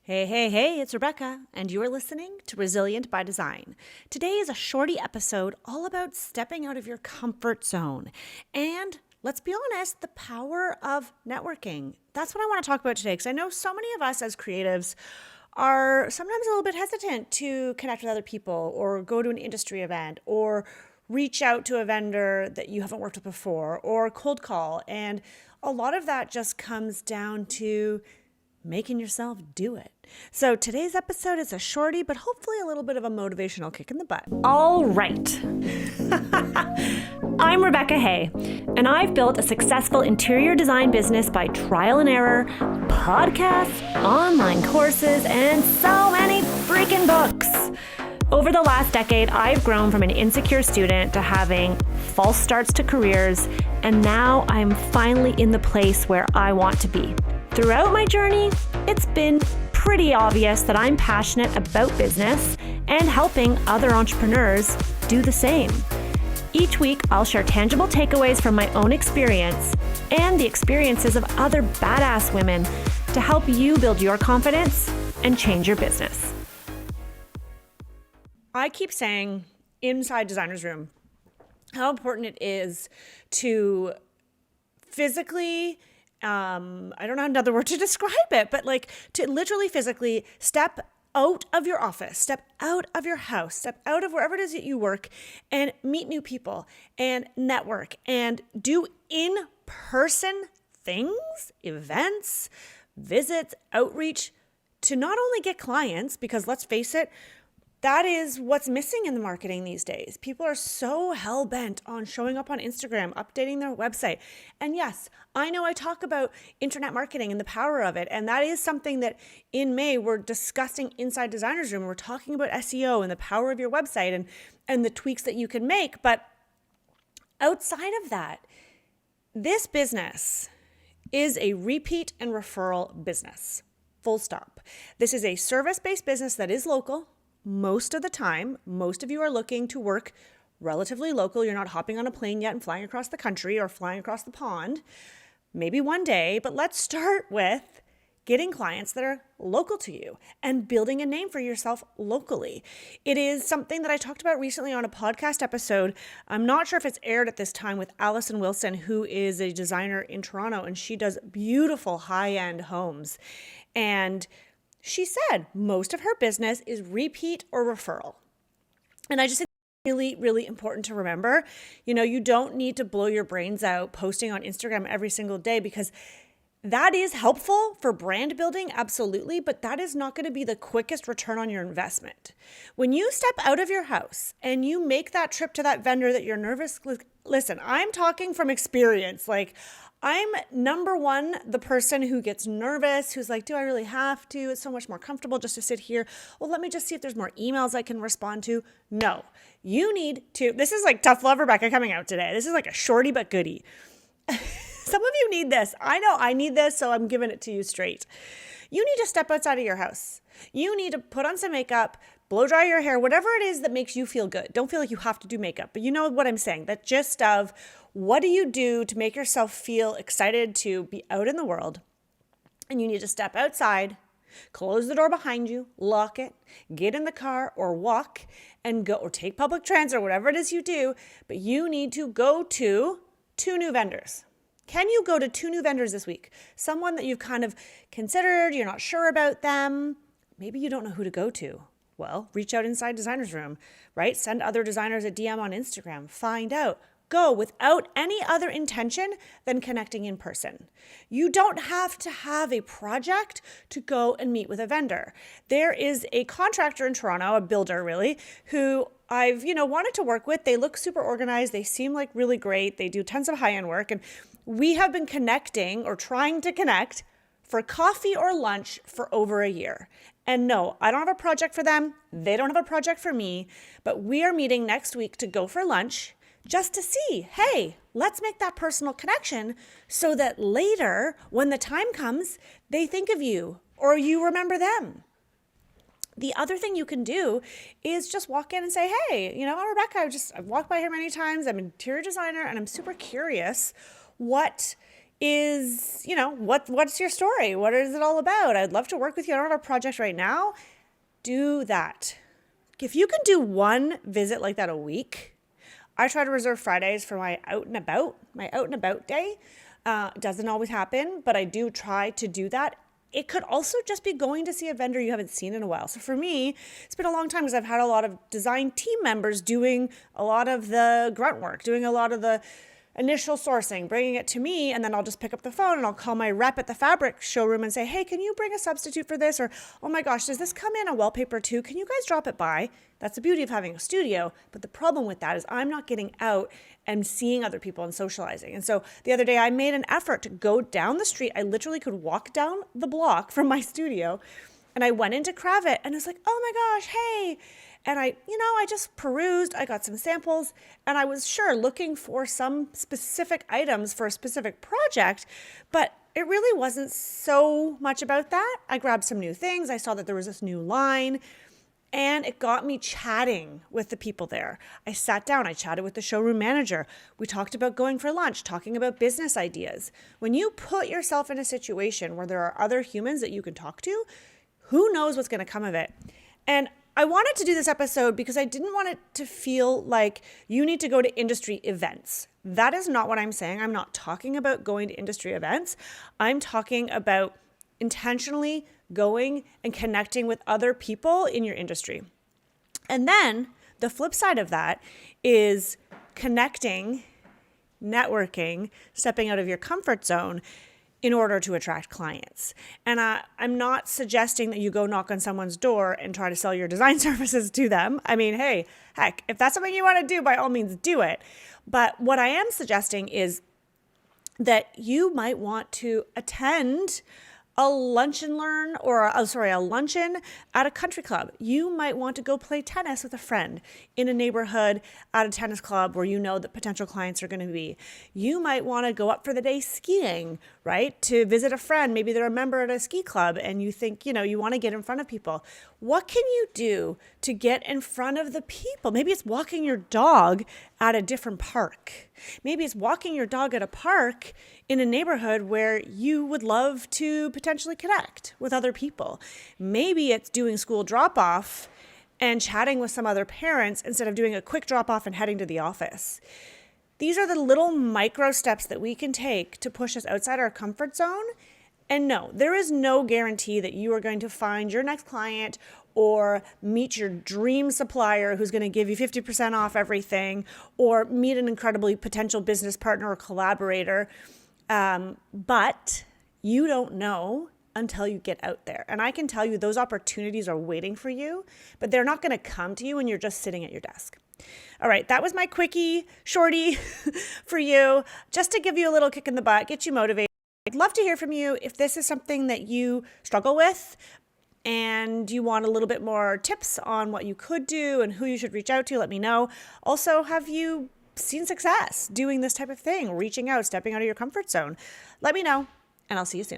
Hey, it's Rebecca, and you're listening to Resilient by Design. Today is a shorty episode all about stepping out of your comfort zone. And let's be honest, the power of networking. That's what I want to talk about today, because I know so many of us as creatives are sometimes a little bit hesitant to connect with other people or go to an industry event or reach out to a vendor that you haven't worked with before or cold call. And a lot of that just comes down to making yourself do it. So today's episode is a shorty, but hopefully a little bit of a motivational kick in the butt. All right. I'm Rebecca Hay, and I've built a successful interior design business by trial and error, podcasts, online courses, and so many freaking books. Over the last decade, I've grown from an insecure student to having false starts to careers, and now I'm finally in the place where I want to be. Throughout my journey, it's been pretty obvious that I'm passionate about business and helping other entrepreneurs do the same. Each week, I'll share tangible takeaways from my own experience and the experiences of other badass women to help you build your confidence and change your business. I keep saying inside Designer's Room how important it is to physically I don't know another word to describe it, but like to literally physically step out of your office, step out of your house, step out of wherever it is that you work and meet new people and network and do in-person things, events, visits, outreach to not only get clients, because let's face it, that is what's missing in the marketing these days. People are so hell-bent on showing up on Instagram, updating their website. And yes, I know I talk about internet marketing and the power of it. And that is something that in May we're discussing inside Designer's Room. We're talking about SEO and the power of your website and the tweaks that you can make. But outside of that, this business is a repeat and referral business. Full stop. This is a service-based business that is local. Most of the time, most of you are looking to work relatively local. You're not hopping on a plane yet and flying across the country or flying across the pond. Maybe one day, but let's start with getting clients that are local to you and building a name for yourself locally. It is something that I talked about recently on a podcast episode. I'm not sure if it's aired at this time, with Allison Wilson, who is a designer in Toronto, and she does beautiful high-end homes. And she said most of her business is repeat or referral. And I just think it's really, really important to remember. You don't need to blow your brains out posting on Instagram every single day, because that is helpful for brand building, absolutely, but that is not going to be the quickest return on your investment. When you step out of your house and you make that trip to that vendor that you're nervous, listen, I'm talking from experience. Like, I'm number one, the person who gets nervous, who's like, do I really have to? It's so much more comfortable just to sit here. Well, let me just see if there's more emails I can respond to. No, you need to. This is like Tough Love Rebecca coming out today. This is like a shorty but goodie. Some of you need this. I know I need this, so I'm giving it to you straight. You need to step outside of your house. You need to put on some makeup, blow dry your hair, whatever it is that makes you feel good. Don't feel like you have to do makeup, but you know what I'm saying. That gist of what do you do to make yourself feel excited to be out in the world? And you need to step outside, close the door behind you, lock it, get in the car or walk and go, or take public transit or whatever it is you do, but you need to go to 2 new vendors. Can you go to 2 new vendors this week? Someone that you've kind of considered, you're not sure about them. Maybe you don't know who to go to. Well, reach out inside Designer's Room, right? Send other designers a DM on Instagram. Find out. Go without any other intention than connecting in person. You don't have to have a project to go and meet with a vendor. There is a contractor in Toronto, a builder really, who I've wanted to work with. They look super organized. They seem like really great. They do tons of high-end work. And we have been connecting or trying to connect for coffee or lunch for over a year. And no, I don't have a project for them. They don't have a project for me. But we are meeting next week to go for lunch, just to see, hey, let's make that personal connection so that later, when the time comes, they think of you or you remember them. The other thing you can do is just walk in and say, hey, I'm Rebecca. I've walked by here many times. I'm an interior designer and I'm super curious what is, what's your story? What is it all about? I'd love to work with you on a project right now. Do that. If you can do one visit like that a week, I try to reserve Fridays for my out and about day. It doesn't always happen, but I do try to do that. It could also just be going to see a vendor you haven't seen in a while. So for me, it's been a long time because I've had a lot of design team members doing a lot of the grunt work, doing a lot of the initial sourcing, bringing it to me, and then I'll just pick up the phone and I'll call my rep at the fabric showroom and say, hey, can you bring a substitute for this? Or, oh my gosh, does this come in a wallpaper too? Can you guys drop it by? That's the beauty of having a studio. But the problem with that is I'm not getting out and seeing other people and socializing. And so the other day I made an effort to go down the street. I literally could walk down the block from my studio, and I went into Cravat and I was like, oh my gosh, hey. And I just perused, I got some samples, and I was looking for some specific items for a specific project, but it really wasn't so much about that. I grabbed some new things. I saw that there was this new line, and it got me chatting with the people there. I sat down, I chatted with the showroom manager. We talked about going for lunch, talking about business ideas. When you put yourself in a situation where there are other humans that you can talk to, who knows what's going to come of it? And I wanted to do this episode because I didn't want it to feel like you need to go to industry events. That is not what I'm saying. I'm not talking about going to industry events. I'm talking about intentionally going and connecting with other people in your industry. And then the flip side of that is connecting, networking, stepping out of your comfort zone in order to attract clients. And I'm not suggesting that you go knock on someone's door and try to sell your design services to them. I mean, hey, heck, if that's something you want to do, by all means do it. But what I am suggesting is that you might want to attend a lunch and learn, or a luncheon at a country club. You might want to go play tennis with a friend in a neighborhood at a tennis club where you know that potential clients are going to be. You might want to go up for the day skiing, right? To visit a friend. Maybe they're a member at a ski club and you think, you want to get in front of people. What can you do to get in front of the people? Maybe it's walking your dog at a different park. Maybe it's walking your dog at a park in a neighborhood where you would love to potentially connect with other people. Maybe it's doing school drop-off and chatting with some other parents instead of doing a quick drop-off and heading to the office. These are the little micro steps that we can take to push us outside our comfort zone. And no, there is no guarantee that you are going to find your next client or meet your dream supplier who's going to give you 50% off everything, or meet an incredibly potential business partner or collaborator. But you don't know until you get out there. And I can tell you those opportunities are waiting for you, but they're not going to come to you when you're just sitting at your desk. All right, that was my quickie, shorty for you, just to give you a little kick in the butt, get you motivated. I'd love to hear from you if this is something that you struggle with and you want a little bit more tips on what you could do and who you should reach out to. Let me know. Also, have you seen success doing this type of thing, reaching out, stepping out of your comfort zone? Let me know, and I'll see you soon.